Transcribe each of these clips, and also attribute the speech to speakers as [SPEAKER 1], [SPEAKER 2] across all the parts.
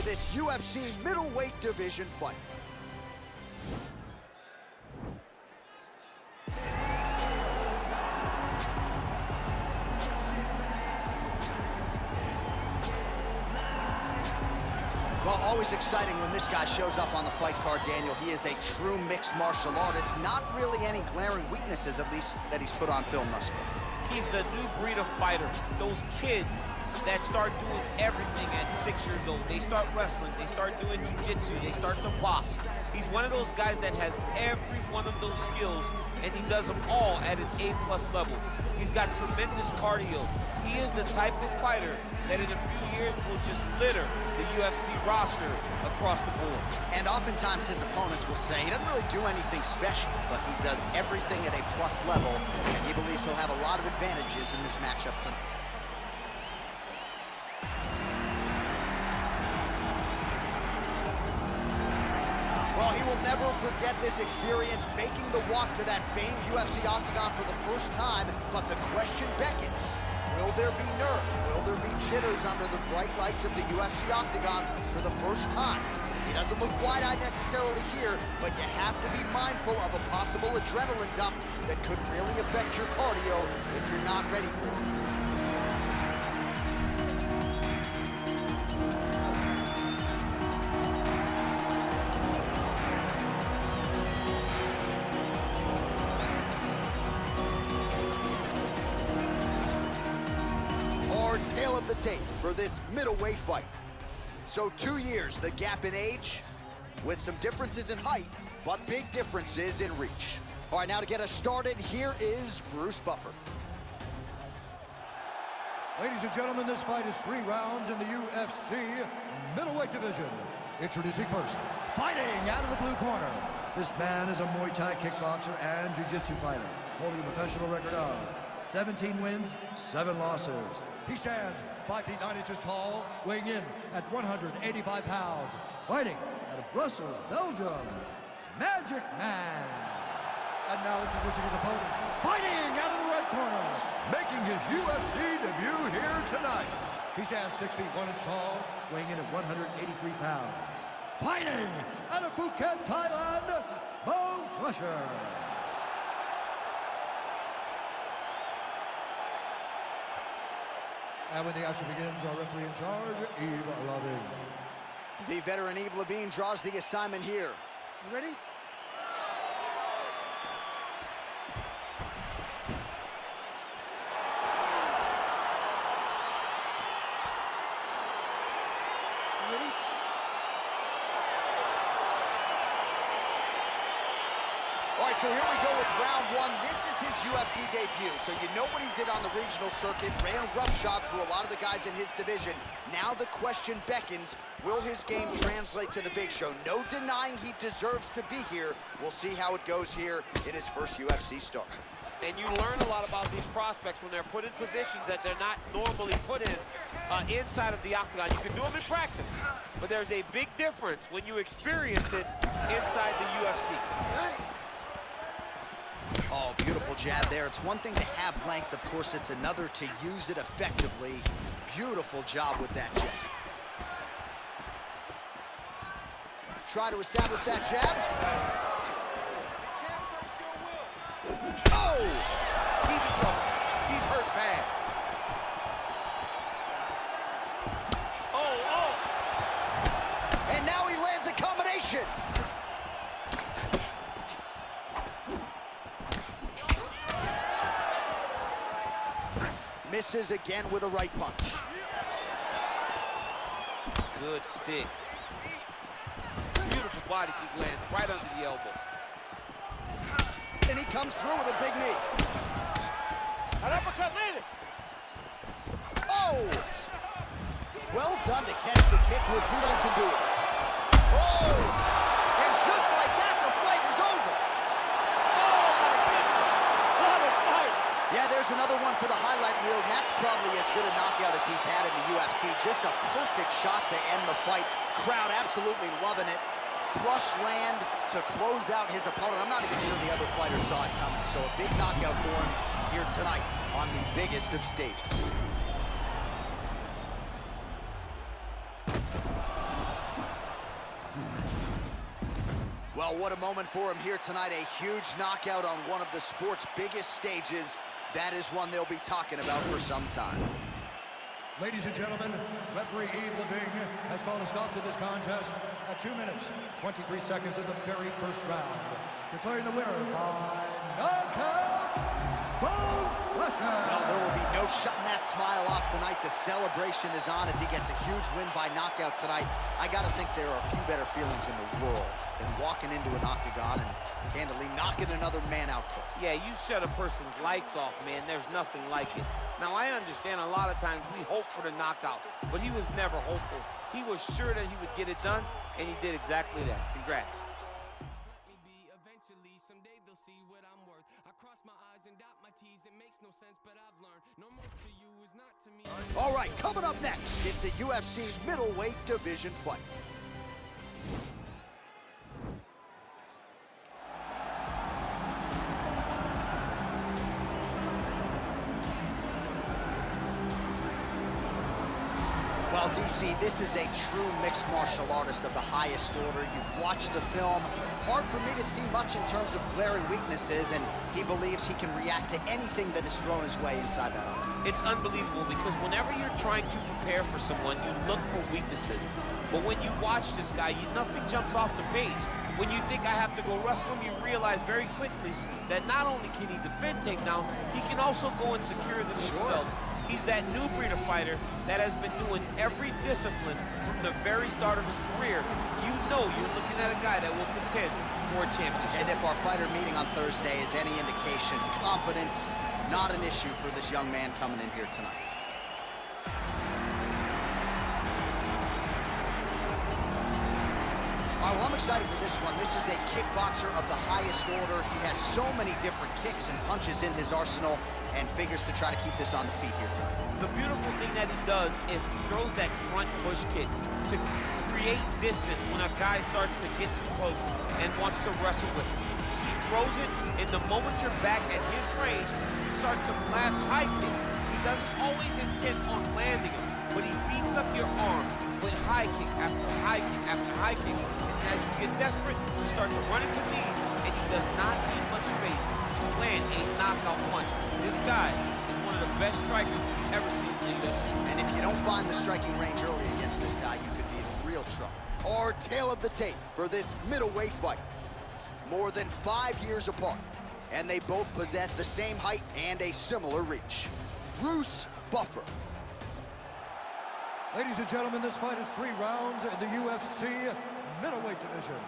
[SPEAKER 1] this UFC middleweight division fight. Well, always exciting when this guy shows up on the fight card, Daniel. He is a true mixed martial artist. Not really any glaring weaknesses, at least, that he's put on film thus far.
[SPEAKER 2] He's the new breed of fighter. Those kids that start doing everything at 6 years old. They start wrestling, they start doing jiu-jitsu, they start to box. He's one of those guys that has every one of those skills, and he does them all at an A+ level. He's got tremendous cardio. He is the type of fighter that in a few years will just litter the UFC roster across the board.
[SPEAKER 1] And oftentimes his opponents will say he doesn't really do anything special, but he does everything at a plus level, and he believes he'll have a lot of advantages in this matchup tonight. Well, he will never forget this experience, making the walk to that famed UFC octagon for the first time, but the question beckons. Will there be nerves? Will there be jitters under the bright lights of the UFC octagon for the first time? He doesn't look wide-eyed necessarily here, but you have to be mindful of a possible adrenaline dump that could really affect your cardio if you're not ready for it. Tail of the tape for this middleweight fight. So 2 years, the gap in age, with some differences in height, but big differences in reach. All right, now to get us started, here is Bruce Buffer.
[SPEAKER 3] Ladies and gentlemen, this fight is 3 rounds in the UFC middleweight division. Introducing first, fighting out of the blue corner. This man is a Muay Thai kickboxer and jiu-jitsu fighter, holding a professional record of 17 wins, 7 losses. He stands 5 feet 9 inches tall, weighing in at 185 pounds. Fighting out of Brussels, Belgium, Magic Man. And now introducing his opponent, fighting out of the red corner, making his UFC debut here tonight. He stands 6 feet 1 inch tall, weighing in at 183 pounds. Fighting out of Phuket, Thailand, Bo Crusher. And when the action begins, our referee in charge, Yves Lavigne.
[SPEAKER 1] The veteran Yves Lavigne draws the assignment here.
[SPEAKER 4] You ready? You ready?
[SPEAKER 1] All right, so here we go with round 1. This is his UFC debut, so you know what he did on the regional circuit, ran roughshod through a lot of the guys in his division. Now the question beckons, will his game translate to the big show? No denying he deserves to be here. We'll see how it goes here in his first UFC start.
[SPEAKER 2] And you learn a lot about these prospects when they're put in positions that they're not normally put in inside of the octagon. You can do them in practice, but there's a big difference when you experience it inside the UFC.
[SPEAKER 1] Oh, beautiful jab there. It's one thing to have length, of course, it's another to use it effectively. Beautiful job with that jab. Try to establish that jab. Oh!
[SPEAKER 2] He's in trouble. He's hurt bad. Oh!
[SPEAKER 1] And now he lands a combination. Misses again with a right punch.
[SPEAKER 2] Good stick. Beautiful body kick lands right under the elbow.
[SPEAKER 1] And he comes through with a big knee.
[SPEAKER 2] An uppercut landed.
[SPEAKER 1] Oh! Well done to catch the kick. We'll see what he can do. Oh! And just like that, the fight is over.
[SPEAKER 2] Oh, my goodness. What a fight.
[SPEAKER 1] Yeah, there's another one for the highlight reel, and that's probably as good a knockout as he's had in the UFC. Just a perfect shot to end the fight. Crowd absolutely loving it. Flush land to close out his opponent. I'm not even sure the other fighter saw it coming. So a big knockout for him here tonight on the biggest of stages. what a moment for him here tonight. A huge knockout on one of the sport's biggest stages. That is one they'll be talking about for some time.
[SPEAKER 3] Ladies and gentlemen, referee Yves Leving has called a stop to this contest at 2 minutes, 23 seconds of the very first round. Declaring the winner by knockout, Bone Crusher.
[SPEAKER 1] Well, there will be no shutting that smile off tonight. The celebration is on as he gets a huge win by knockout tonight. I gotta think there are a few better feelings in the world than walking into an octagon and candidly knocking another man out quick.
[SPEAKER 2] Yeah, you shut a person's lights off, man. There's nothing like it. Now, I understand a lot of times we hope for the knockout, but he was never hopeful. He was sure that he would get it done, and he did exactly that. Congrats.
[SPEAKER 1] All right, coming up next, it's the UFC middleweight division fight. Well, DC, this is a true mixed martial artist of the highest order. You've watched the film. Hard for me to see much in terms of glaring weaknesses, and he believes he can react to anything that is thrown his way inside that arm.
[SPEAKER 2] It's unbelievable because whenever you're trying to prepare for someone, you look for weaknesses. But when you watch this guy, nothing jumps off the page. When you think I have to go wrestle him, you realize very quickly that not only can he defend takedowns, he can also go and secure them himself. He's that new breed of fighter that has been doing every discipline from the very start of his career. You know you're looking at a guy that will contend for a championship.
[SPEAKER 1] And if our fighter meeting on Thursday is any indication, confidence, not an issue for this young man coming in here tonight. All right, well, I'm excited for this one. This is a kickboxer of the highest order. He has so many different kicks and punches in his arsenal and figures to try to keep this on the feet here tonight.
[SPEAKER 2] The beautiful thing that he does is he throws that front push kick to create distance when a guy starts to get too close and wants to wrestle with him. He throws it, and the moment you're back at his range, he starts to blast high kick. He doesn't always intend on landing him, but he beats up your arm with high kick after high kick after high kick. And as you get desperate, you start to run into knees, and he does not need much space to land a knockout punch. This guy is one of the best strikers we've ever seen in the UFC.
[SPEAKER 1] And if you don't find the striking range early against this guy, you could be in real trouble. Our tale of the tape for this middleweight fight. More than 5 years apart, and they both possess the same height and a similar reach. Bruce Buffer.
[SPEAKER 3] Ladies and gentlemen, this fight is 3 rounds in the UFC middleweight division.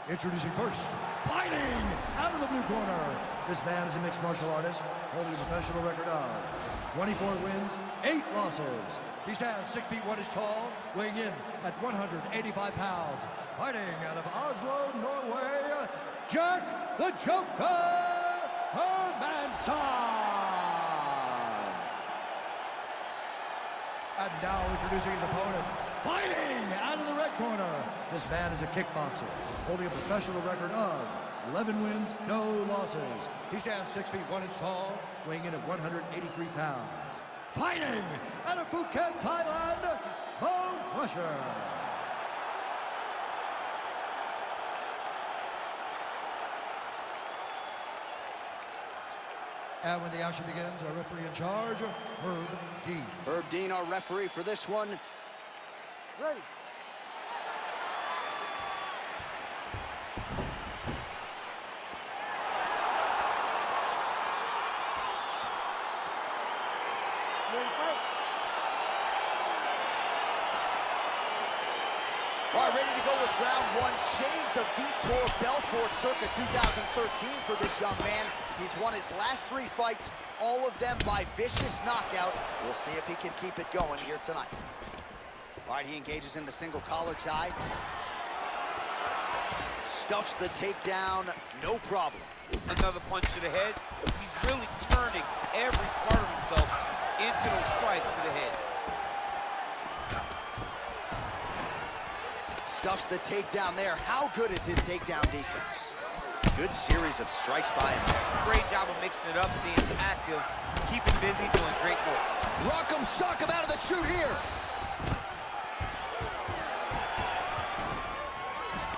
[SPEAKER 3] Introducing first, fighting out of the blue corner. This man is a mixed martial artist, holding a professional record of 24 wins, 8 losses. He stands 6 feet 1 inches tall, weighing in at 185 pounds. Fighting out of Oslo, Norway, Jack the Joker Hermansson. And now introducing his opponent, fighting out of the red corner. This man is a kickboxer, holding a professional record of 11 wins, no losses. He stands 6 feet 1 inch tall, weighing in at 183 pounds. Fighting out of Phuket, Thailand, Bone Crusher. And when the action begins, our referee in charge, Herb Dean.
[SPEAKER 1] Herb Dean, our referee for this one.
[SPEAKER 4] Ready.
[SPEAKER 1] All right, ready to go with round 1. Shades of Vitor Belfort circa 2013 for this young man. He's won his last 3 fights, all of them by vicious knockout. We'll see if he can keep it going here tonight. All right, he engages in the single collar tie. Stuffs the takedown, no problem.
[SPEAKER 2] Another punch to the head. He's really turning every part of himself into those strikes to the head.
[SPEAKER 1] Stuffs the takedown there. How good is his takedown defense? Good series of strikes by him there.
[SPEAKER 2] Great job of mixing it up, staying active, keeping busy, doing great work.
[SPEAKER 1] Rock'em sock'em out of the chute here.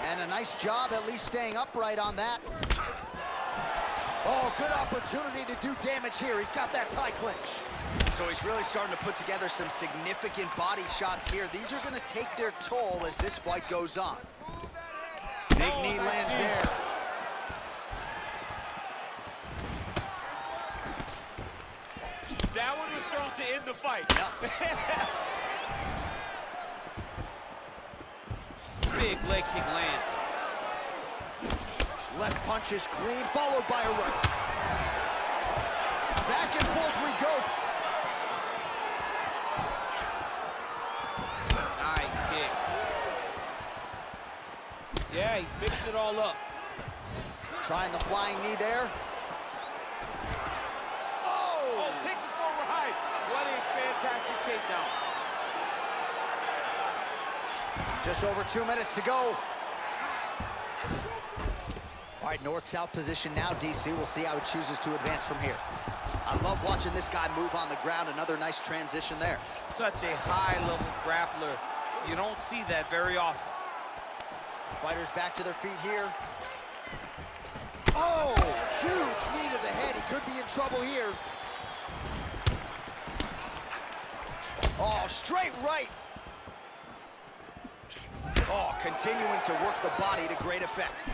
[SPEAKER 1] And And a nice job at least staying upright on that. Oh, good opportunity to do damage here. He's got that tie clinch. So he's really starting to put together some significant body shots here. These are going to take their toll as this fight goes on. Big knee lands there.
[SPEAKER 2] That one was thrown to end the fight.
[SPEAKER 1] Yep.
[SPEAKER 2] Big leg kick lands.
[SPEAKER 1] Left punch is clean, followed by a right. Back and forth we go.
[SPEAKER 2] Nice kick. Yeah, he's mixed it all up.
[SPEAKER 1] Trying the flying knee there.
[SPEAKER 2] Oh, takes it for a ride. What a fantastic takedown.
[SPEAKER 1] Just over 2 minutes to go. All right, north-south position now, DC. We'll see how he chooses to advance from here. I love watching this guy move on the ground. Another nice transition there.
[SPEAKER 2] Such a high-level grappler. You don't see that very often.
[SPEAKER 1] Fighters back to their feet here. Oh, huge knee to the head. He could be in trouble here. Oh, straight right. Oh, continuing to work the body to great effect.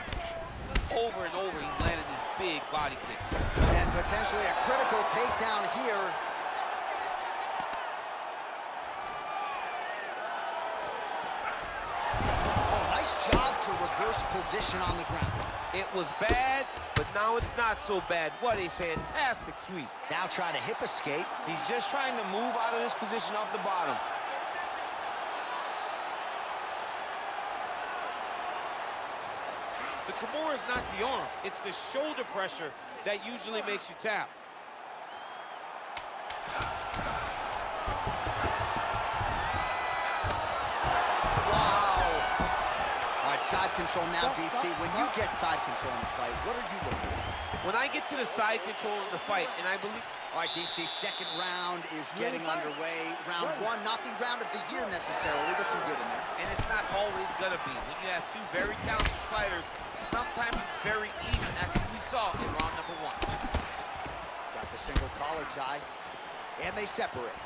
[SPEAKER 2] Over and over, he's landed these big body kicks.
[SPEAKER 1] And potentially a critical takedown here. Oh, nice job to reverse position on the ground.
[SPEAKER 2] It was bad, but now it's not so bad. What a fantastic sweep.
[SPEAKER 1] Now trying to hip escape.
[SPEAKER 5] He's just trying to move out of this position off the bottom.
[SPEAKER 2] The Kimura is not the arm. It's the shoulder pressure that usually makes you tap.
[SPEAKER 1] Wow. All right, side control now, DC. When you get side control in the fight, what are you looking at?
[SPEAKER 2] When I get to the side control in the fight, and I believe...
[SPEAKER 1] All right, DC, second round is getting underway. Round one, not the round of the year necessarily, but some good in there.
[SPEAKER 2] And it's not always gonna be. When you have two very talented fighters, sometimes it's very even, as we saw in round number one.
[SPEAKER 1] Got the single collar tie, and they separate.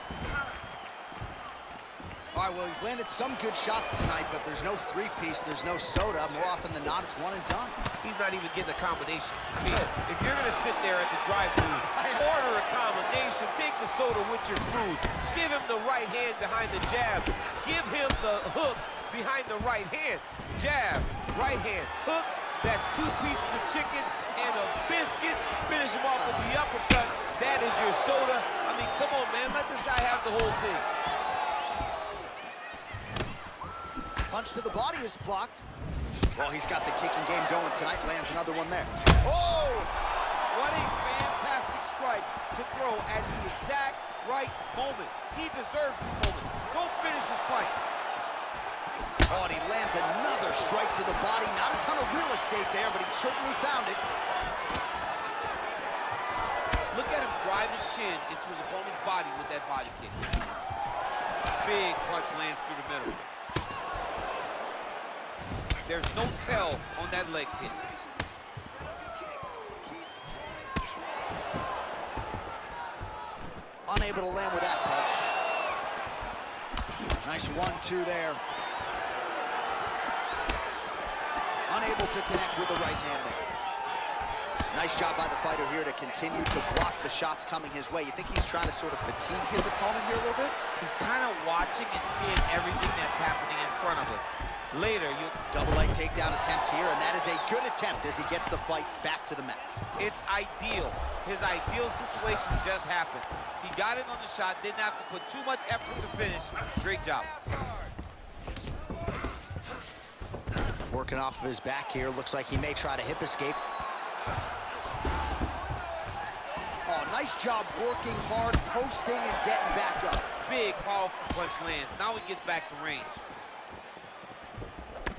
[SPEAKER 1] All right, well, he's landed some good shots tonight, but there's no three-piece, there's no soda. More often than not, it's one and done.
[SPEAKER 2] He's not even getting a combination. I mean, if you're gonna sit there at the drive-thru, order a combination, take the soda with your food, give him the right hand behind the jab, give him the hook behind the right hand, jab, right hand, hook. That's 2 pieces of chicken and a biscuit. Finish him off with the uppercut. That is your soda. I mean, come on, man, let this guy have the whole thing.
[SPEAKER 1] Punch to the body is blocked. Well, he's got the kicking game going tonight. Lands another one there. Oh!
[SPEAKER 2] What a fantastic strike to throw at the exact right moment. He deserves this moment. Go finish his fight.
[SPEAKER 1] Oh, and he lands another strike to the body. Not a ton of real estate there, but he certainly found it.
[SPEAKER 2] Look at him drive his shin into his opponent's body with that body kick. Big punch lands through the middle. There's no tell on that leg kick.
[SPEAKER 1] Unable to land with that punch. Nice 1-2 there. Unable to connect with the right hand there. Nice job by the fighter here to continue to block the shots coming his way. You think he's trying to sort of fatigue his opponent here a little bit?
[SPEAKER 2] He's kind of watching and seeing everything that's happening in front of him. Later,
[SPEAKER 1] double leg takedown attempt here, and that is a good attempt as he gets the fight back to the mat.
[SPEAKER 2] It's ideal. His ideal situation just happened. He got in on the shot, didn't have to put too much effort to finish. Great job.
[SPEAKER 1] Working off of his back here. Looks like he may try to hip escape. Oh, nice job working hard, posting, and getting back up.
[SPEAKER 2] Big, powerful punch lands. Now he gets back to range.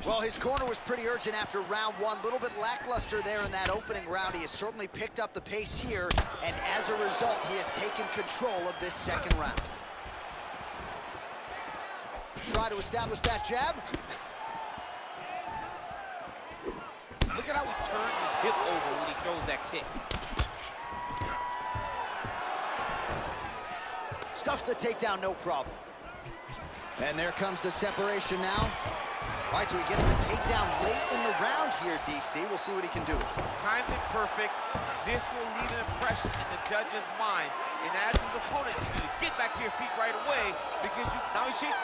[SPEAKER 1] Well, his corner was pretty urgent after round one. A little bit lackluster there in that opening round. He has certainly picked up the pace here, and as a result, he has taken control of this second round. Try to establish that jab.
[SPEAKER 2] Look at how he turns his hip over when he throws that kick.
[SPEAKER 1] Stuffs the takedown, no problem. And there comes the separation now. All right, so he gets the takedown late in the round here, DC. We'll see what he can do.
[SPEAKER 2] Timed it perfect. This will leave an impression in the judge's mind and ask his opponent to get back to your feet right away because now he's chasing.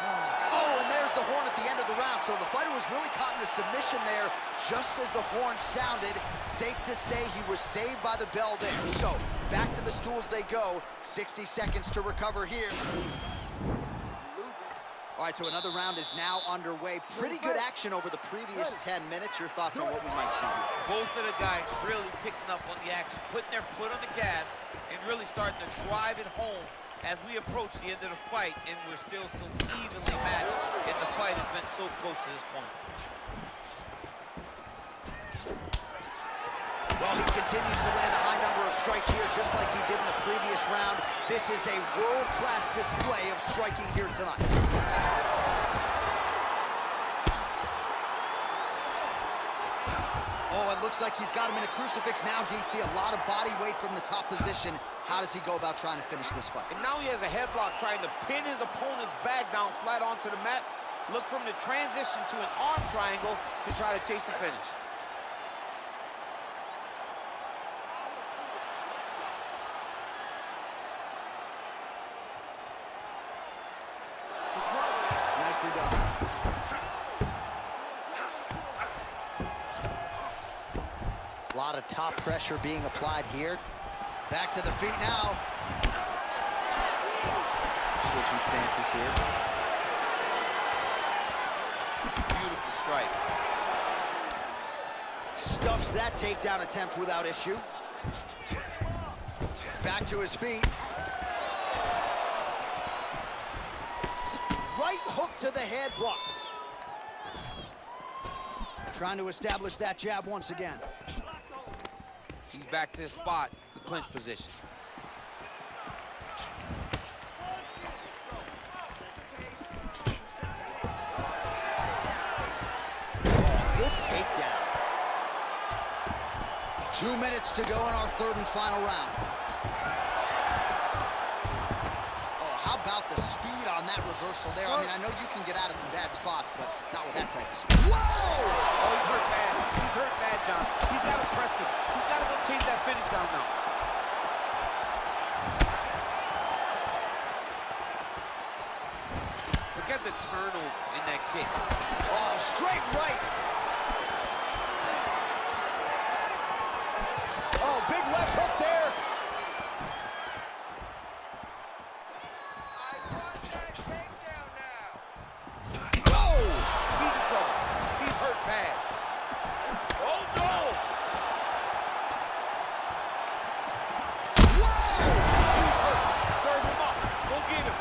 [SPEAKER 1] Oh, and there's the horn at the end of the round. So the fighter was really caught in a submission there just as the horn sounded. Safe to say he was saved by the bell there. So back to the stools they go. 60 seconds to recover here. All right, so another round is now underway. Pretty good action over the previous 10 minutes. Your thoughts on what we might see here?
[SPEAKER 2] Both of the guys really picking up on the action, putting their foot on the gas, and really starting to drive it home as we approach the end of the fight, and we're still so evenly matched, and the fight has been so close to this point.
[SPEAKER 1] Well, he continues to land a high number of strikes here, just like he did in the previous round. This is a world-class display of striking here tonight. Oh, it looks like he's got him in a crucifix now, DC. A lot of body weight from the top position. How does he go about trying to finish this fight?
[SPEAKER 5] And now he has a headlock trying to pin his opponent's back down flat onto the mat. Look from the transition to an arm triangle to try to chase the finish.
[SPEAKER 1] Nicely done. A lot of top pressure being applied here. Back to the feet now. Switching stances here.
[SPEAKER 2] Beautiful strike.
[SPEAKER 1] Stuffs that takedown attempt without issue. Back to his feet. Right hook to the head, blocked. Trying to establish that jab once again.
[SPEAKER 2] He's back to his spot, the clinch position.
[SPEAKER 1] Good takedown. 2 minutes to go in our third and final round. Oh, how about the speed on that reversal there? I mean, I know you can get out of some bad spots, but not with that type of speed. Whoa!
[SPEAKER 5] Oh, he's hurt bad. He's hurt bad, John. He's got to press him. He's got to go chase that finish down now.
[SPEAKER 2] Look at the turnover in that kick.
[SPEAKER 1] Oh, straight right. Oh, big left hook there. Whoa!
[SPEAKER 5] He's in trouble. He's hurt bad. Oh, no!
[SPEAKER 1] Whoa!
[SPEAKER 5] He's hurt. Serve him up. Go get him.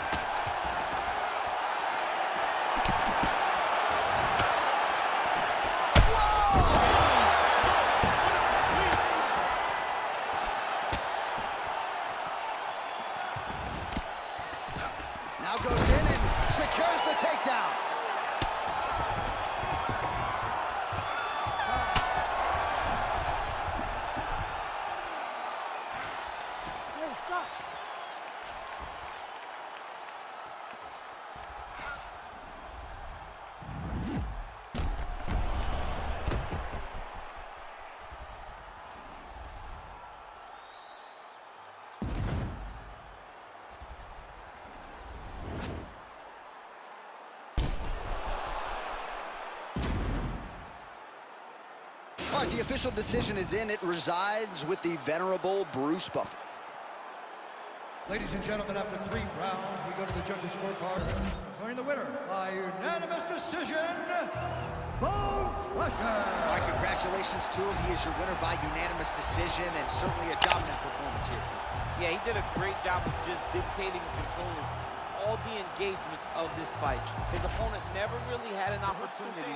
[SPEAKER 1] Now goes in and secures the takedown.
[SPEAKER 4] Hey, stop.
[SPEAKER 1] All right, the official decision is in. It resides with the venerable Bruce Buffer.
[SPEAKER 3] Ladies and gentlemen, after 3 rounds, we go to the judges' scorecard. Declaring the winner by unanimous decision, Bone Crusher.
[SPEAKER 1] All right, congratulations to him. He is your winner by unanimous decision, and certainly a dominant performance here tonight.
[SPEAKER 5] Yeah, he did a great job of just dictating and controlling all the engagements of this fight. His opponent never really had an opportunity